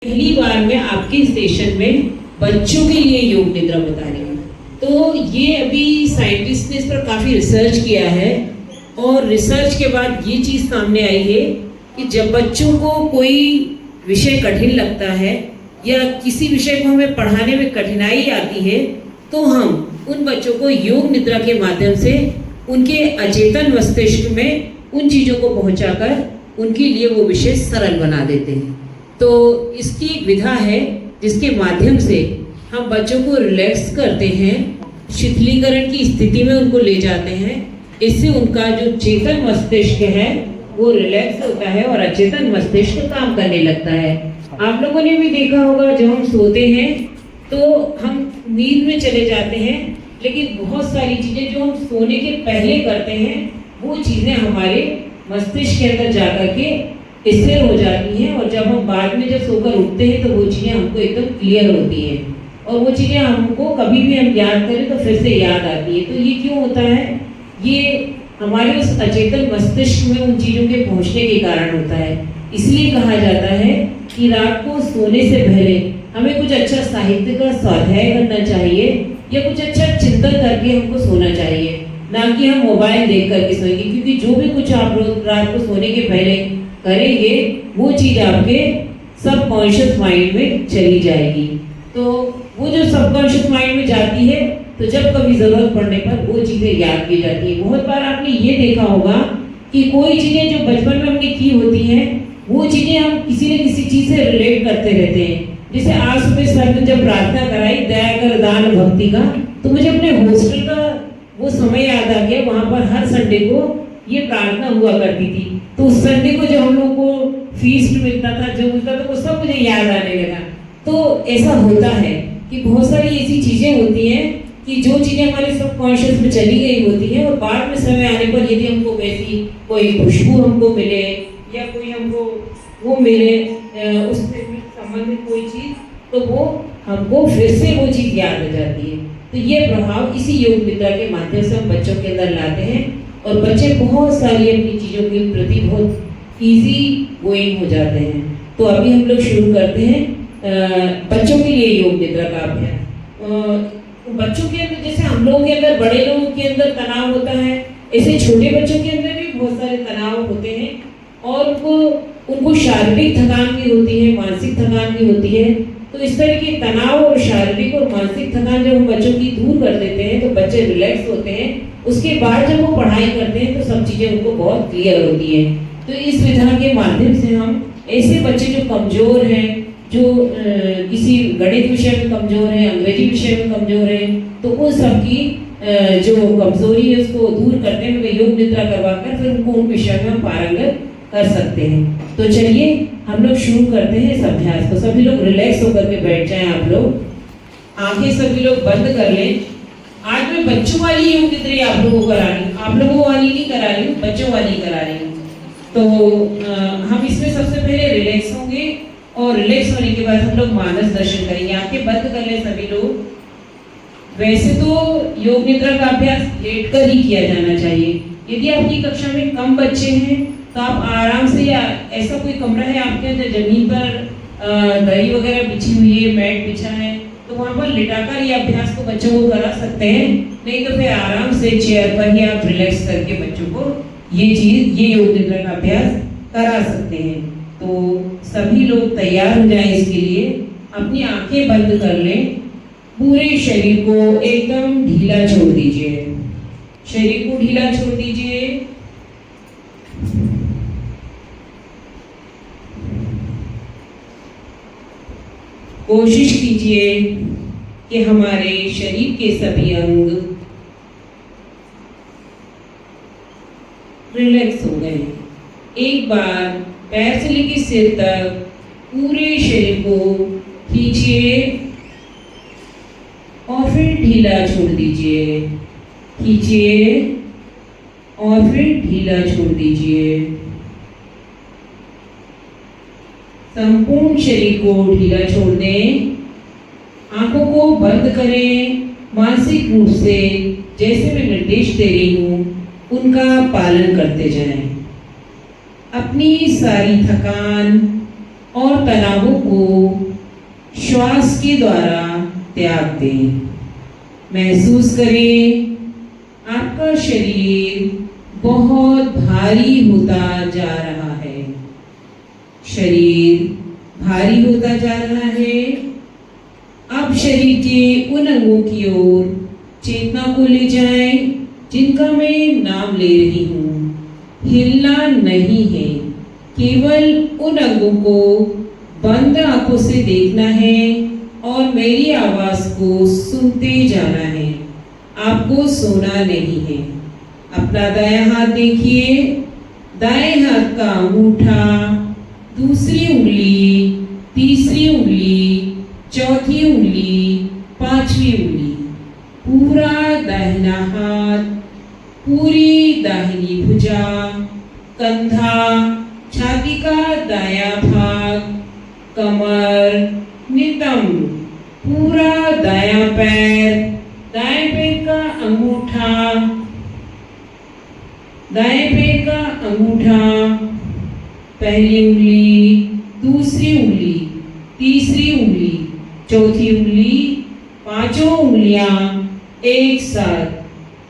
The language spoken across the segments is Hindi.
पहली बार मैं आपके स्टेशन में बच्चों के लिए योग निद्रा बता रही हूँ। तो ये अभी साइंटिस्ट ने इस पर काफ़ी रिसर्च किया है और रिसर्च के बाद ये चीज़ सामने आई है कि जब बच्चों को कोई विषय कठिन लगता है या किसी विषय को हमें पढ़ाने में कठिनाई आती है तो हम उन बच्चों को योग निद्रा के माध्यम से उनके अचेतन मस्तिष्क में उन चीज़ों को पहुंचाकर उनके लिए वो विषय सरल बना देते हैं। तो इसकी एक विधा है जिसके माध्यम से हम बच्चों को रिलैक्स करते हैं, शिथिलीकरण की स्थिति में उनको ले जाते हैं। इससे उनका जो चेतन मस्तिष्क है वो रिलैक्स होता है और अचेतन मस्तिष्क काम करने लगता है। आप लोगों ने भी देखा होगा जब हम सोते हैं तो हम नींद में चले जाते हैं, लेकिन बहुत सारी चीज़ें जो हम सोने के पहले करते हैं वो चीज़ें हमारे मस्तिष्क के अंदर जाकर के स्थिर हो जाती हैं और जब हम बाद में जब सोकर उठते हैं तो वो चीज़ें हमको एकदम क्लियर होती हैं और वो चीज़ें हमको कभी भी हम याद करें तो फिर से याद आती है। तो ये क्यों होता है? ये हमारे उस अचेतन मस्तिष्क में उन चीज़ों के पहुंचने के कारण होता है। इसलिए कहा जाता है कि रात को सोने से पहले हमें कुछ अच्छा साहित्य का स्वाध्याय करना चाहिए या कुछ अच्छा चिंतन करके हमको सोना चाहिए, ना कि हम मोबाइल देख करके सोएंगे, क्योंकि जो भी कुछ आप लोग रात को सोने के पहले करेंगे वो चीज़ आपके सबकॉन्शियस माइंड में चली जाएगी। तो वो जो सबकॉन्शियस माइंड में जाती है तो जब कभी ज़रूरत पड़ने पर वो चीज़ें याद की जाती है। बहुत बार आपने ये देखा होगा कि कोई चीज़ें जो बचपन में हमने की होती हैं वो चीज़ें हम किसी न किसी चीज़ से रिलेट करते रहते हैं। जैसे आज सुबह सर ने जब प्रार्थना कराई दया कर दान भक्ति का, तो मुझे अपने हॉस्टल का वो समय याद आ गया। वहाँ पर हर संडे को ये प्रार्थना हुआ करती थी। तो उस संडे को जब हम लोग को फीस्ट मिलता था, जो मिलता था, वो सब मुझे याद आने लगा। तो ऐसा होता है कि बहुत सारी ऐसी चीज़ें होती हैं कि जो चीज़ें हमारे सबकॉन्शियस में चली गई होती हैं और बाद में समय आने पर यदि हमको वैसी कोई खुशबू हमको मिले या कोई हमको वो मिले उससे संबंधित कोई चीज़, तो वो हमको फिर से वो चीज़ याद हो जाती है। तो ये प्रभाव इसी योग निद्रा के माध्यम से हम बच्चों के अंदर लाते हैं और बच्चे बहुत सारी अपनी चीज़ों के प्रति बहुत ईजी गोइंग हो जाते हैं। तो अभी हम लोग शुरू करते हैं बच्चों के लिए योग निद्रा का अभ्यास। बच्चों के अंदर जैसे हम लोगों के अंदर, बड़े लोगों के अंदर तनाव होता है, ऐसे छोटे बच्चों के अंदर भी बहुत सारे तनाव होते हैं और उनको शारीरिक थकान भी होती है, मानसिक थकान भी होती है। तो इस तरह के तनाव और शारीरिक और मानसिक थकान जब हम बच्चों की दूर कर देते हैं तो बच्चे रिलैक्स होते हैं। उसके बाद जब वो पढ़ाई करते हैं तो सब चीज़ें उनको बहुत क्लियर होती है। तो इस विधा के माध्यम से हम ऐसे बच्चे जो कमज़ोर हैं, जो किसी गणित विषय में कमज़ोर हैं, अंग्रेजी विषय में कमज़ोर हैं, तो उन सब की जो कमज़ोरी है उसको दूर करने में योग निद्रा करवाकर फिर उनको उन विषयों में हम पारंगत कर सकते हैं। तो चलिए हम लोग शुरू करते हैं इस अभ्यास को। सभी लोग रिलैक्स होकर के बैठ जाएं। आप लोग आंखें सभी लोग बंद कर लें। आज मैं बच्चों वाली योग निद्रा आप लोगों को करा रही हूँ, आप लोगों वाली नहीं करा रही हूँ, बच्चों वाली करा रही हूँ। तो हम इसमें सबसे पहले रिलैक्स होंगे और रिलैक्स होने के बाद हम लोग मानस दर्शन करेंगे। आंखें बंद कर लें सभी लोग। वैसे तो योग निद्रा का अभ्यास लेट कर ही किया जाना चाहिए। यदि आपकी कक्षा में कम बच्चे हैं तो आप आराम से, या ऐसा कोई कमरा है आपके अंदर जमीन पर दरी वगैरह बिछी हुई है, मैट बिछा है, तो वहाँ पर लिटाकर ये अभ्यास को बच्चों को करा सकते हैं। नहीं तो फिर आराम से चेयर पर ही आप रिलैक्स करके बच्चों को ये योग निद्रा का अभ्यास करा सकते हैं। तो सभी लोग तैयार हो जाएं इसके लिए। अपनी आंखें बंद कर लें। पूरे शरीर को एकदम ढीला छोड़ दीजिए। शरीर को ढीला छोड़ दीजिए। कोशिश कीजिए कि हमारे शरीर के सभी अंग रिलैक्स हो गए। एक बार पैर से लेकर सिर तक पूरे शरीर को खींचिए और फिर ढीला छोड़ दीजिए। खींचिए और फिर ढीला छोड़ दीजिए। संपूर्ण शरीर को ढीला छोड़ दें। आंखों को बंद करें। मानसिक रूप से जैसे मैं निर्देश दे रही हूँ उनका पालन करते जाएं। अपनी सारी थकान और तनावों को श्वास के द्वारा त्याग दें। महसूस करें आपका शरीर बहुत भारी होता जा रहा है। शरीर भारी होता जा रहा है। अब शरीर के उन अंगों की ओर चेतना को ले जाएं जिनका मैं नाम ले रही हूँ। हिलना नहीं है, केवल उन अंगों को बंद आंखों से देखना है और मेरी आवाज को सुनते जाना है। आपको सोना नहीं है। अपना दायां हाथ देखिए। दाएं हाथ का अंगूठा, दूसरी उंगली, तीसरी उंगली, चौथी उंगली, पांचवी उंगली, पूरा दाहिना हाथ, पूरी दाहिनी भुजा, कंधा, छाती का दायां भाग, कमर, नितंब, पूरा दायां पैर, दाएं पैर का अंगूठा, दाएं पैर का अंगूठा, पहली उंगली, दूसरी उंगली, तीसरी उंगली, चौथी उंगली, पांचों उंगलियां एक साथ,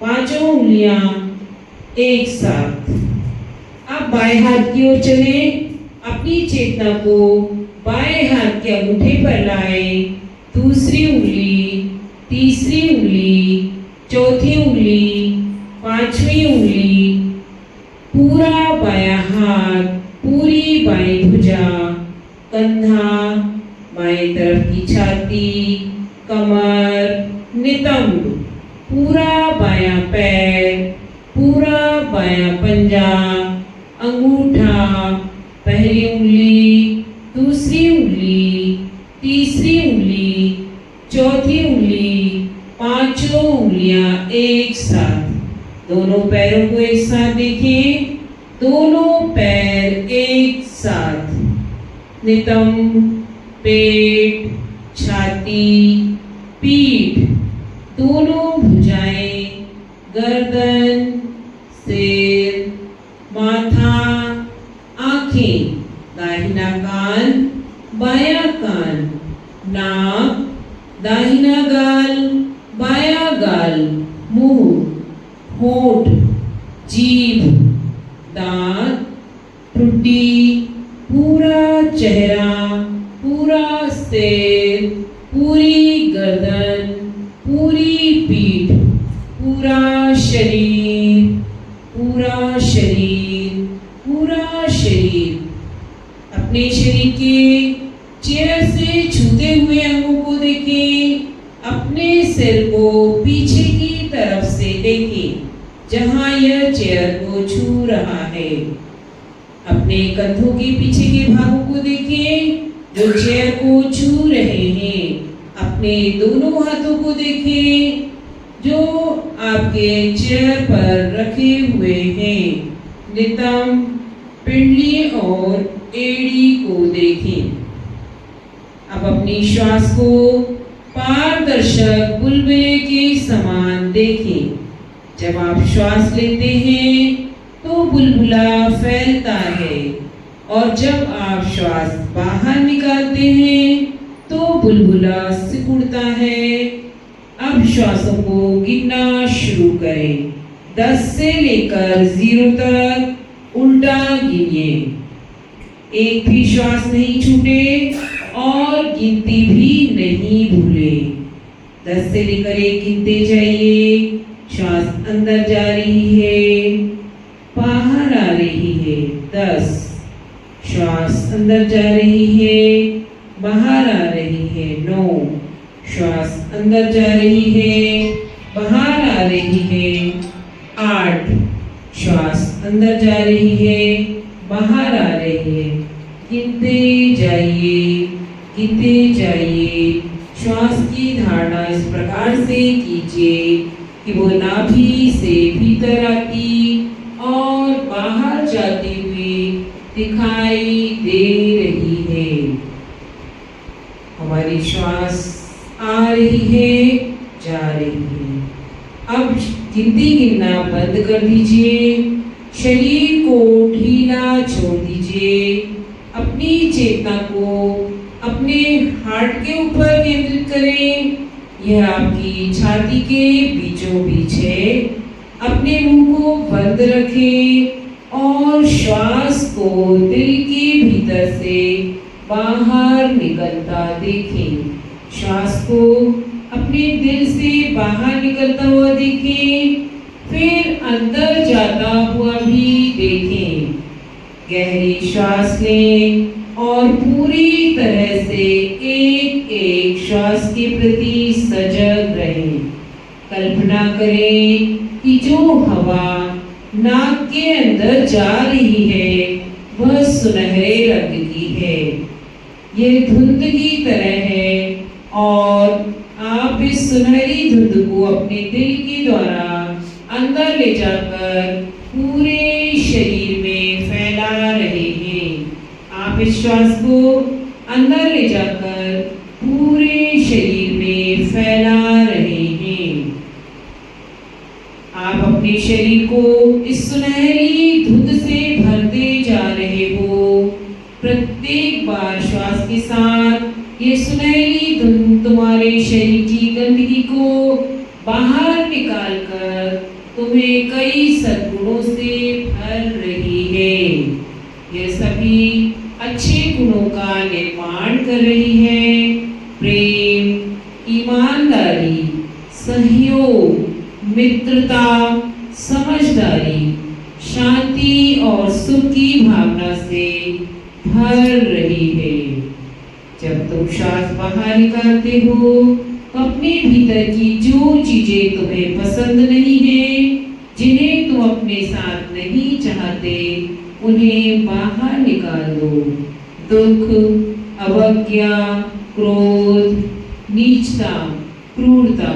पांचों उंगलियां एक साथ। अब बाएं हाथ की ओर चलें। अपनी चेतना को बाएं हाथ के अंगूठे पर लाएं। दूसरी उंगली, तीसरी उंगली, चौथी उंगली, पांचवी उंगली, पूरा बायां हाथ, पूरी बाईं भुजा, कंधा, बाएं तरफ की छाती, कमर, नितंब, पूरा बायां पैर, पूरा बायां पंजा, अंगूठा, पहली उंगली, दूसरी उंगली, तीसरी उंगली, चौथी उंगली, पांचों उंगलियां एक साथ। दोनों पैरों को एक साथ देखें। दोनों पैर एक साथ। नितंब, पेट, छाती, पीठ, दोनों भुजाएं, गर्दन, सिर, माथा, आंखें, दाहिना कान, बायां कान, नाक, दाहिना गाल, बायां गाल, मुंह, होंठ, जीभ, दांत, ठुड्डी, पूरा चेहरा, पूरा सिर, पूरी गर्दन, पूरी पीठ, पूरा शरीर, पूरा शरीर, पूरा शरीर। अपने शरीर के चेयर से छूते हुए अंगों को देखें। अपने सिर को पीछे की तरफ से देखें जहां यह चेयर को छू रहा है। अपने कंधों के पीछे के भागों को देखें जो चेयर को छू रहे हैं। अपने दोनों हाथों को देखें जो आपके चेयर पर रखे हुए हैं। नितंब, पिंडली और एड़ी को देखें। अब अपनी श्वास को पारदर्शक बुलबुले के समान देखें। जब आप श्वास लेते हैं तो बुलबुला फैलता है और जब आप श्वास बाहर निकालते हैं तो बुलबुला सिकुड़ता है। अब श्वासों को गिनना शुरू करें। 10 से लेकर 0 तक उल्टा गिनिए। एक भी श्वास नहीं छूटे और गिनती भी नहीं भूले। 10 से लेकर 1 गिनते जाइए। श्वास अंदर जा रही है, बाहर आ रही है। 10। श्वास अंदर जा रही है, बाहर आ रही है। 9। श्वास अंदर जा रही है, बाहर आ रही है। 8। श्वास अंदर जा रही है, बाहर आ रही है। गिनते जाइए, गिनते जाइए। श्वास की धारणा इस प्रकार से कीजिए कि वो नाभि से भीतर आती और बाहर जाती हुई दिखाई दे रही है। हमारी श्वास आ रही है, जा रही है। अब गिनती गिनना बंद कर दीजिए। शरीर को ढीला छोड़ दीजिए। अपने अपनी चेतना को अपने हार्ट के ऊपर केंद्रित करें। यह आपकी छाती के बीचों बीच है। अपने मुंह को बंद रखें और श्वास को दिल के भीतर से बाहर निकलता देखें। श्वास को अपने दिल से बाहर निकलता हुआ देखें, फिर अंदर जाता हुआ भी देखें। गहरी श्वास लें और पूरी तरह से एक एक श्वास के प्रति सजग रहें। कल्पना करें कि जो हवा नाक के अंदर जा रही है वह सुनहरे रंग की है। यह धुंध की तरह है और आप इस सुनहरी धुंध को अपने दिल के द्वारा अंदर ले जाकर पूरे शरीर में फैला रहे हैं। आप इस श्वास को अंदर ले जाकर पूरे शरीर में फैला रहे हैं। आप अपने शरीर को इस सुनहरी धुंध से भरते जा रहे हो। प्रत्येक बार श्वास के साथ ये सुनहरी धुंध तुम्हारे शरीर की गंदगी को बाहर निकालकर तुम्हें कई सद्गुणों से भर रही है। यह सभी अच्छे गुणों का निर्माण कर रही है। प्रेम, ईमानदारी, सहयोग, मित्रता, समझदारी, शांति और सुख की भावना से भर रही है। जब तुम श्वास बाहर निकालते हो तो अपने भीतर की जो चीजें तुम्हें पसंद नहीं है, जिन्हें तुम अपने साथ नहीं चाहते, उन्हें बाहर निकाल दो। दुख, अवज्ञा, क्रोध, नीचता, क्रूरता,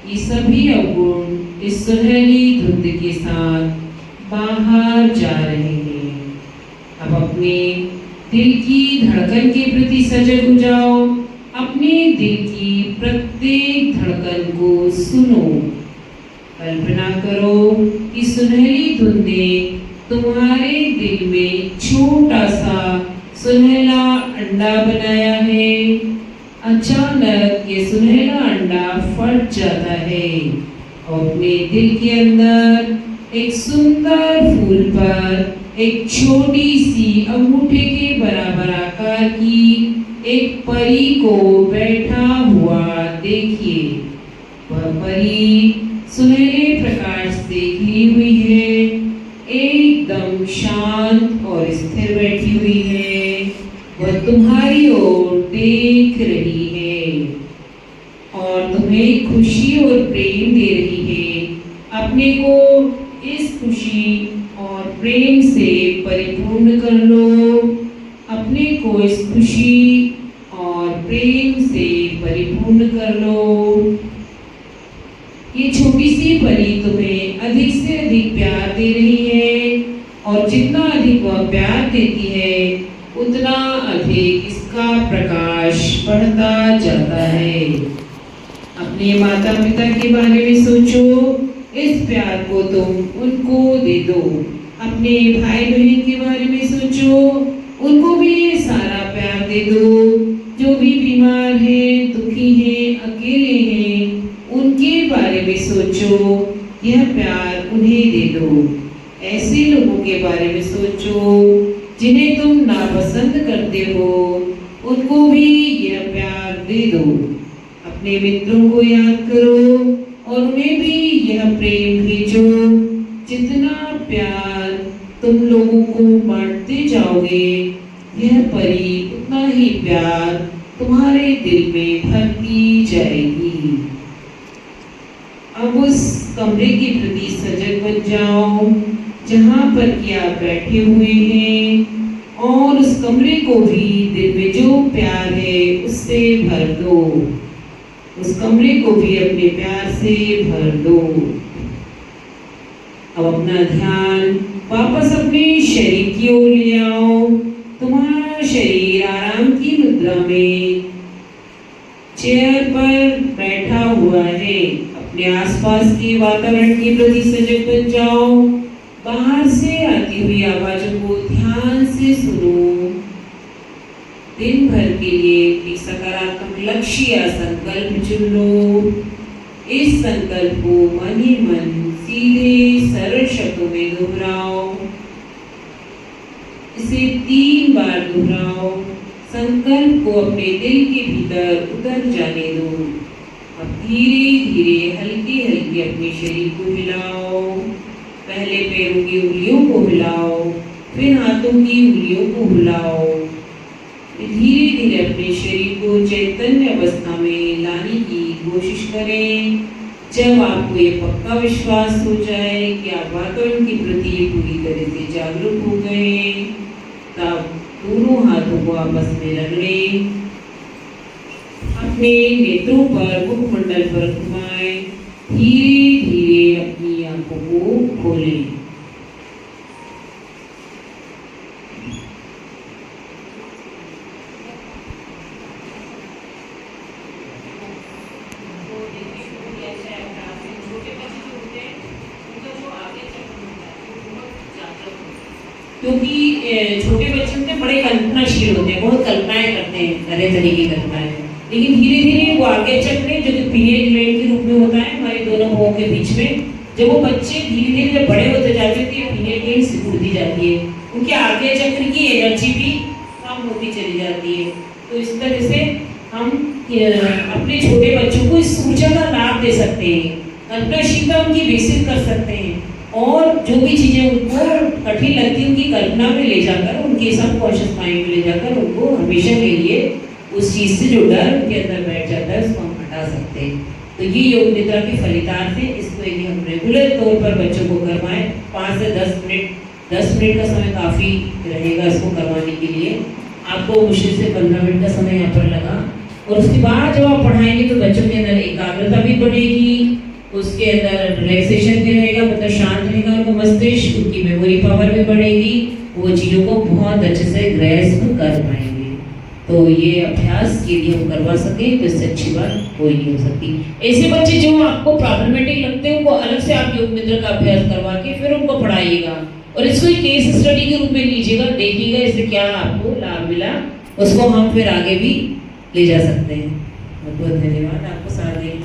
ये सभी अवगुण इस सुनहरी धुंध के साथ बाहर जा रहे हैं। अब अपने दिल की धड़कन के प्रति सजग हो जाओ। अपने दिल की प्रत्येक धड़कन को सुनो। कल्पना करो कि सुनहरी धुंधें तुम्हारे दिल में छोटा सा सुनहरा अंडा बनाया है। अचानक ये सुनहरा अंडा फट जाता है और अपने दिल के अंदर एक सुंदर फूल पर एक छोटी सी अंगूठे के बराबर आकार की एक परी को बैठा हुआ देखिए। वह परी सुनहरे प्रकाश से घिरी हुई है, एकदम शांत और स्थिर बैठी हुई है। वह तुम्हारी ओर देख रही है और तुम्हें खुशी और प्रेम दे रही है। अपने को इस खुशी और प्रेम से परिपूर्ण कर लो। अपने को इस खुशी और प्रेम से परिपूर्ण कर लो। ये छोटी सी परी तुम्हें अधिक से अधिक प्यार दे रही है और जितना अधिक वह प्यार देती है उतना अधिक इसका प्रकाश बढ़ता जाता है। अपने माता पिता के बारे में सोचो। इस प्यार को तुम उनको दे दो। अपने भाई बहन के बारे में सोचो, उनको भी ये सारा प्यार दे दो। जो भी बीमार हैं, दुखी हैं, अकेले हैं, उनके बारे में सोचो, यह प्यार उन्हें दे दो। ऐसे लोगों के बारे में सोचो जिन्हें तुम नापसंद करते हो, उनको भी यह प्यार दे दो। अपने मित्रों को याद करो और उन्हें भी यह प्रेम भेजो। जितना प्यार तुम लोगों को बांटते जाओगे, यह परी उतना ही प्यार तुम्हारे दिल में भरती जाएगी। अब उस कमरे के प्रति सजग बन जाओ जहाँ पर कि आप बैठे हुए हैं और उस कमरे को भी दिल में जो प्यार है उससे भर दो। उस कमरे को भी अपने प्यार से भर दो। अब अपना ध्यान वापस अपने शरीर की ओर ले आओ। तुम्हारा शरीर आराम की मुद्रा में चेयर पर बैठा हुआ है। अपने आसपास के वातावरण के प्रति सजग बन जाओ। बाहर से आती हुई आवाजों को ध्यान से सुनो। दिन भर के लिए एक सकारात्मक लक्ष्य या संकल्प चुन लो। इस संकल्प को मन ही मन सीधे सरल शब्दों में दोहराओ। इसे 3 बार दोहराओ। संकल्प को अपने दिल के भीतर उतर जाने दो। अब धीरे धीरे हल्के हल्के अपने शरीर को हिलाओ। पहले पैरों की उंगलियों को हिलाओ, फिर हाथों की उंगलियों को हिलाओ। धीरे धीरे अपने शरीर को चैतन्य अवस्था में लाने की कोशिश करें। जब आपको ये पक्का विश्वास हो जाए कि आप वातावरण के प्रति पूरी तरह से जागरूक हो गए, तब दोनों हाथों को आपस में रगड़ें। अपने नेत्रों पर, मुखमंडल पर घुमाएं। धीरे धीरे अपनी आंखों को खोलें। क्योंकि छोटे बच्चे होते हैं, बड़े कल्पनाशील होते हैं, बहुत कल्पनाएं करते हैं, तरह तरह की कल्पनाएं। लेकिन धीरे धीरे वो आगे चक्र जो कि पीरियड ग्लैंड के रूप में होता है हमारे दोनों मुंहों के बीच में, जब वो बच्चे धीरे धीरे जब बड़े होते जाते हैं तो ये पीरियड ग्लैंड सिकुड़ती जाती है, उनके आगे चक्र की एनर्जी भी कम होती चली जाती है। तो इस तरह से हम अपने छोटे बच्चों को इस ऊर्जा का लाभ दे सकते हैं, कल्पनाशीलता उनकी विकसित कर सकते हैं, और जो भी चीजें उनको कठिन लगती है उनकी कल्पना में ले जाकर, उनके सबकॉन्शियस माइंड में ले जाकर उनको हमेशा के लिए उस चीज से जो डर उनके अंदर बैठ जाता है उसको हम हटा सकते हैं। तो ये योग निद्रा के फलितार्थ है। इसको यदि हम रेगुलर तौर पर बच्चों को करवाएं, 5 से 10 मिनट का समय काफ़ी रहेगा इसको करवाने के लिए। आपको मुश्किल से 15 मिनट का समय यहाँ पर लगा, और उसके बाद जब आप पढ़ाएंगे तो बच्चों के अंदर एकाग्रता भी बढ़ेगी, उसके अंदर रिलैक्सेशन भी रहेगा, मतलब शांत रहेगा उनका मस्तिष्क, उनकी मेमोरी पावर भी बढ़ेगी, वो चीज़ों को बहुत अच्छे से ग्रैस्प कर पाएंगे। तो ये अभ्यास यदि हम करवा सकें तो इससे अच्छी बात कोई नहीं हो सकती। ऐसे बच्चे जो आपको प्रॉब्लमेटिक लगते हैं उनको अलग से आप योग निद्रा का अभ्यास करवा के फिर उनको पढ़ाइएगा, और इसको एक केस स्टडी के रूप में लीजिएगा, देखिएगा इससे क्या आपको लाभ मिला, उसको हम फिर आगे भी ले जा सकते हैं। बहुत बहुत धन्यवाद आपको साथ देने